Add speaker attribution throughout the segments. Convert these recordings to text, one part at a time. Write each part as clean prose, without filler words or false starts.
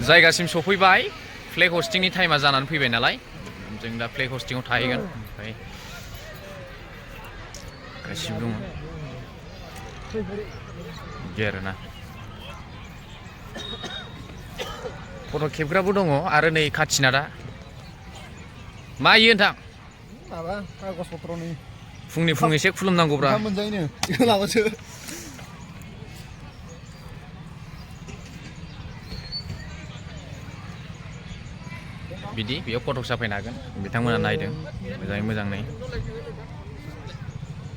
Speaker 1: जायगासिम सफैबाय फ्लेग हस्टिंनि टाइमा जानानै फैबाय नालाय जों दा फ्लेग हस्टिंआव थाहैगोन ओमफ्राय गासिबो दङ बिदि आरोना फट' खेबग्राबो दङ आरो नै खाथिना दा मा इयो नोंथां
Speaker 2: माबा कागज पत्रनि
Speaker 1: फुंनि एसे खुलुमनांगौब्रा
Speaker 2: मोनजायोनो बेखौ लाबासो
Speaker 1: बिदि बेयाव फटक साफायनो हागोन बिथांमोना नायदों मोजाङै मोजाङै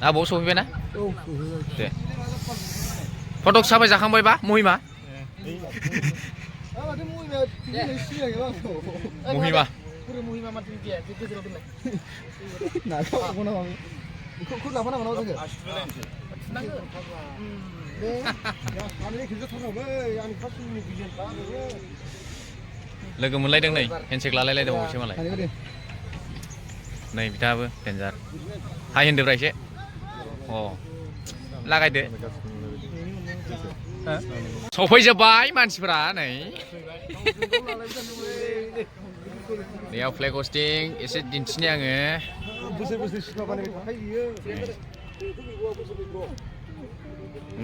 Speaker 1: आबौ सफैबायना दे फटक साफाय जाखांबायबा महिमा महिमा लोगो मोनलायदों नै हेन्डसेक लालायलायदोंबावसो मालाय नै बिथाङाबो डेन्जार हाय होनदोब्रा एसे अ लागायदो सफैजोब्बाय मानसिफोरा नै बेयाव फ्लेग हस्टिं एसे दिन्थिनि आङो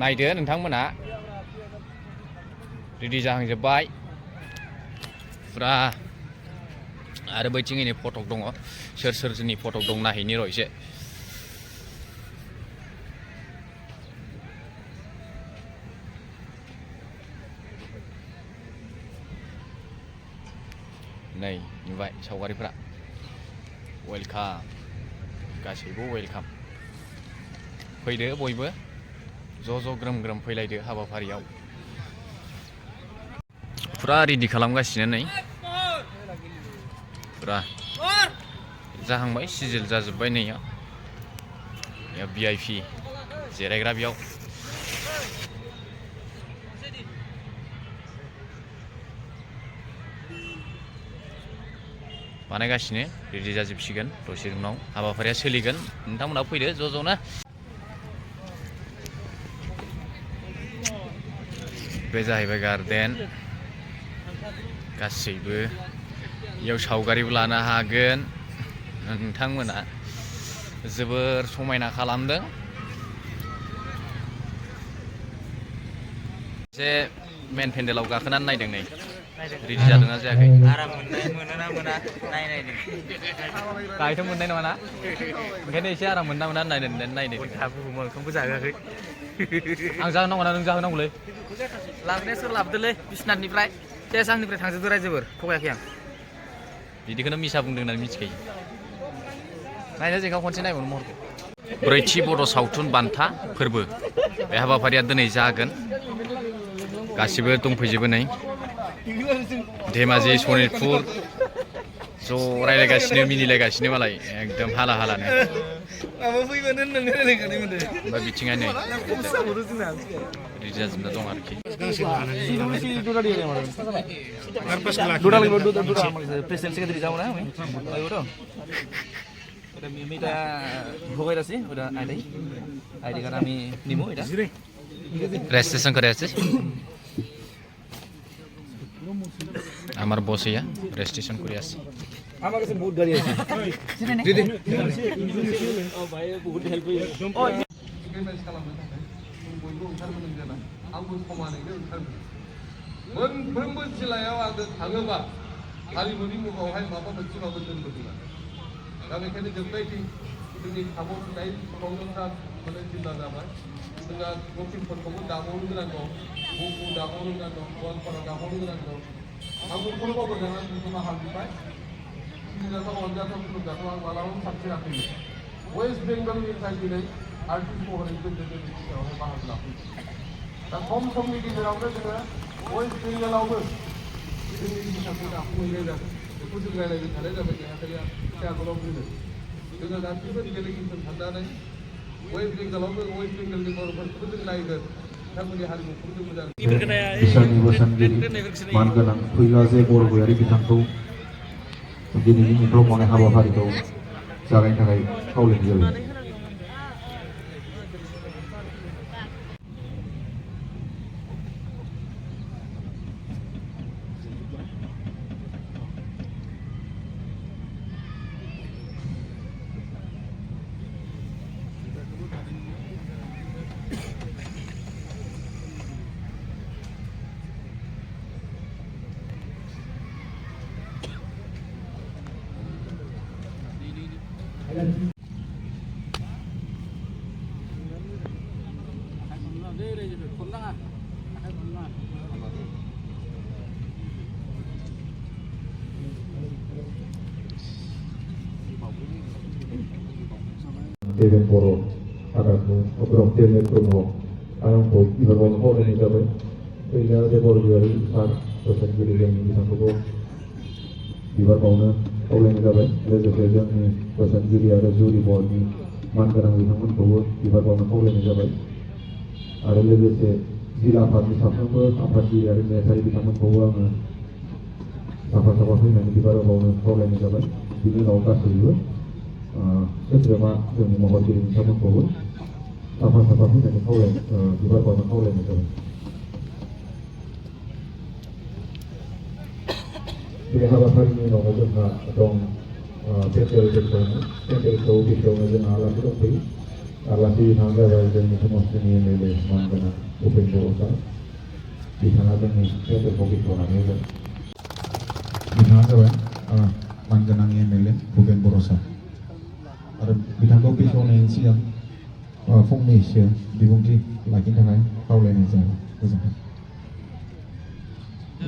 Speaker 1: नायदो नोंथांमोना रेडि जाहांजोब्बाय फुरा आरो बैथिं नै फटक दङ सोर सोरनि फटक दं नायहैनि र' एसे नै नुबाय सावगारिफ्रा वेलकाम गासैबो वेलकाम फैदो बयबो ज' ग्रोम ग्रोम फैलायदो हाबाफारियाव फुरा रेडि खालामगासिनो नै फुरा जाहांबाय सिजिल जाजोब्बाय नैयाव VIP जिरायग्रा बेयाव बानायगासिनो रेडि जाजोबसिगोन दसे उनाव हाबाफारिया सोलिगोन नोंथांमोना फैदो ज'नो बे जाहैबाय गार्डेन गासैबो बेयाव सावगारिबो लानो हागोन नोंथांमोना जोबोर समायना खालामदों एसे मेन पेन्डेलाव गाखोनानै नायदों नै रेडि जादोंना जायाखै
Speaker 3: आराम मोनोना मोना नायनायदों
Speaker 1: गायथ' मोननाय नङाना ओंखायनो एसे आराम मोनना मोना नायदो
Speaker 3: बुहुमाव ओंखामबो जाहोआखै
Speaker 1: आं जाहोनांगौ ना नों जाहोनांगौलै
Speaker 3: लाबोनाया सोर लाबोदोलै बिसनाथनिफ्राय सेस आंनिफ्राय थांजोबदो रायजोफोर थगायाखै आं
Speaker 1: बिदिखौनो मिसा बुंदों होननानै मिथिखायो नायनो जोंखौ खनसे नायबावनो महरखौ ब्रैथि बड' सावथुन बान्था फोरबो बे हाबाफारिया दिनै जागोन गासिबो दंफैजोबो नै धेमाजि सनितपुर ज' रायलायगासिनो मिनिलायगासिनो मालाय एकदम हाला हालानो ओमफ्राय बिथिङा नै रेडि जाजोबना दं आरोखि
Speaker 3: प्रेसिडेन्ट सेक्रेटारी जाऊ ना मी এটা ভোগাই আছে ওটা আইডি কার্ড আমি নিমু এটা
Speaker 1: রেজিস্ট্রেশন করে আছে আমার বস ইয়া রেজিস্ট্রেশন করে আছে
Speaker 2: আমার কাছে বহুত গাড়ি আছে দিদি ও ভাই বহুত হেল্প হইছে ও এক্সপেরিমেন্ট খালামनो थाखाय बयबो ओंखारबोदों जाना आंबो समानैनो ओंखारबोदों मोनफ्रोमबो जिल्लायाव आङो थाङोबा हारिमुनि मुङावहाय माबा मोनसेबाबो दोनबोदों दा बेखायनो जोबबायदि जोंनि खाबु मोननाय क'क्राझार माने जिल्ला जाबाय जोंहा दक्षिणफोरखौबो दाबावनो गोनां दं बुहुमखौ दाबावनो गोनां दं गवालपारा दाबावनो गोनां दं आंबो खनोबाबो जाना नोंथाङा हाबजोब्बाय सिबिजाथाव अनजाथाव खुलुमजाथाव आं मालाबाबो सानफेराखैमोन वेस्ट बेंगलनिफ्राय दिनै आर्टिस्ट महरै जोंनि गेजेरावहाय बाहागो लाफैयो दा खम समनि गेजेरावनो जोङो वेस्ट बेंगलावबो जोंनि बिसाखौ दाफुंहैनाय जादों बेखौ जों रायलायबाय थानाय जाबाय नेहाथारिया एसे आगोलाव बुंदों जोङो गासैबो डेलिगेसन थांनानै वेस्ट बेंगलावबो वेस्ट बेंगलनि बर'फोरखौबो जों नायगोन बिथांमोननि हारिमुखौ जों मोजां
Speaker 4: बिसोरनि बोसोनगिरि मानगोनां फैलाजे बरगयारि बिथांखौ दिनैनि मिन्थाव बावनाय हाबाफारिखौ जागायनो थाखाय खावलायनाय जाबाय Dewan Poro Adatmu Obrol Tiene Promo Alang Po Ibarwan Poro ini jabai Ila Depor Jari Sar Pesan Giri yang disangkubo Ibar Pauna Oleh ini jabai Leza Sejang ni Pesan Giri ada Zuri Poro ni Mangarang Winangun Poro Ibar Pauna Oleh ini jabai Ada leza se Zila Afad ni Safnumber Afad Giri ada Mesari Winangun Poro Sapa-sapa Winangun Ibar Pauna Oleh ini jabai Ini laukas juga Seterima dengan mohon diri sama kau, apa-apa pun yang kau di bawah kau itu. Di hari ini orang juga dong petrol kau bisa orang alam itu pergi, alam di tangga dan itu mesti ni lele mana open bosa, di sana dan ni petrol kau bisa orang itu. Di tangga mana ni lele open bosa. Ada bidang kopi soalnya siang, phong Malaysia di bungki lagi dah kau lain saja.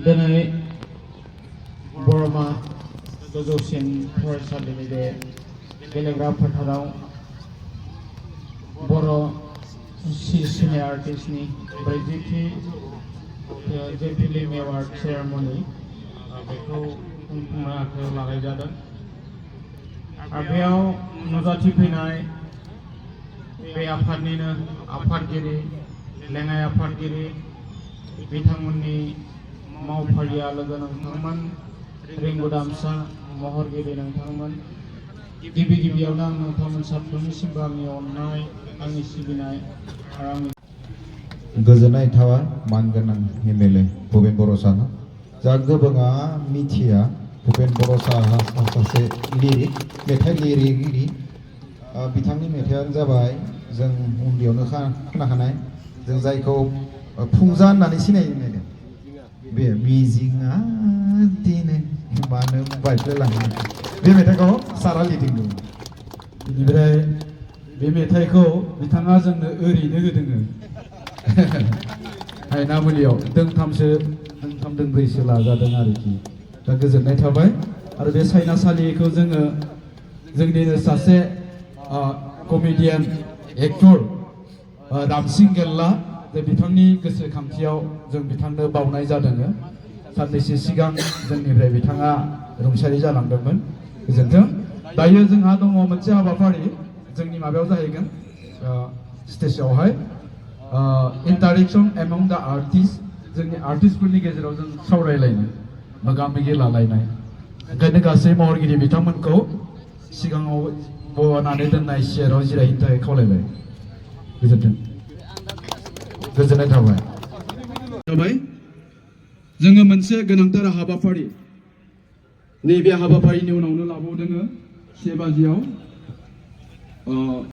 Speaker 5: Dan ini Burma Dojosin Forest Limited Telegraph Pertarau Boro senior artist ni berjiti JPL Award ceremony beku mereka lagai jalan. Abiau nuzati pinai be afatnina afatgiri lengai afatgiri bitangmunni maupharia logo nangtangman ringo damsa mohorgiri nangtangman gibi-gibiyaw nang nangtangman sabroni simbangni onnai angi sibinai arang
Speaker 4: Gojanai Tawa Manganang Himele Bhupen Borosana Jaga Banga Mitia Bhupen Borosana Sase Lirik Metai Lirik ini Bitangni Metai Jabai Jeng Undiawno Khonaखानाय Jeng Jaयखौ Phungjan होननानै सिनायो नायदों बे मिजिंआ दिनै मानो बायफ्लेलाङो बे मेथाइखौ सारा लिरदोंमोन
Speaker 5: बेनिफ्राय बे मेथाइखौ बिथाङा जोंनो ओरैनो होदों हायनामुलियाव दोंथाम दोंब्रैसो लाजादों आरोखि दा गोजोननाय थाबाय आरो बे सायनासालिखौ जोङो जोंनिनो सासे कमेडियान एक्टर रामसिं गेल्ला जे बिथांनि गोसोखांथियाव जों बिथांनो बावनाय जादों साननैसो सिगां जोंनिफ्राय बिथाङा रुंसारि जालांदोंमोन गोजोन्थों दायो जोंहा दङ मोनसे हाबाफारि जोंनि माबायाव जाहैगोन स्टेजआवहाय इंटरेक्शन एमंग द आर्टिस्ट जोंनि आर्टिस्टफोरनि गेजेराव जों सावरायलायनाय मोगा-मोगि लालायनाय ओंखायनो गासै महरगिरि बिथांमोनखौ सिगाङाव बनानै दोननाय सियाराव जिरायहैनो थाखाय खावलायबाय गोजोन्थों गोजोननाय थाबाय जोङो मोनसे गोनांथार हाबाफारि नैबे हाबाफारिनि उनावनो लाबावदों 7 बाजियाव